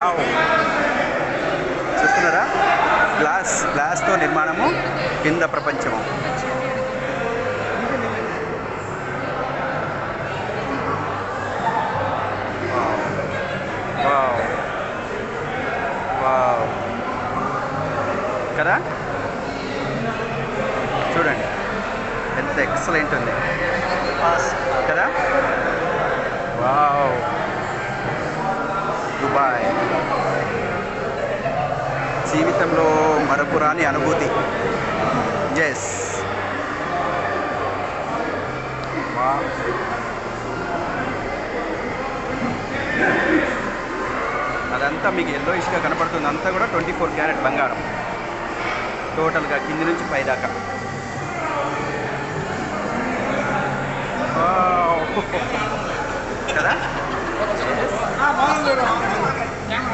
Wow! చూస్తున్నారా? గ్లాస్‌తో నిర్మాణము, కింద ప్రపంచము. వావ్! వావ్! కదా? చూడండి ఎంత ఎక్సలెంట్ ఉంది కదా? వావ్! దుబాయ్ జీవితంలో మరపురాని అనుభూతి. ఎస్. అదంతా మీకు ఎల్లోయిష్గా కనపడుతుంది, అంతా కూడా 24 క్యారెట్ బంగారం టోటల్గా కింది నుంచి పై దాకా. కదా?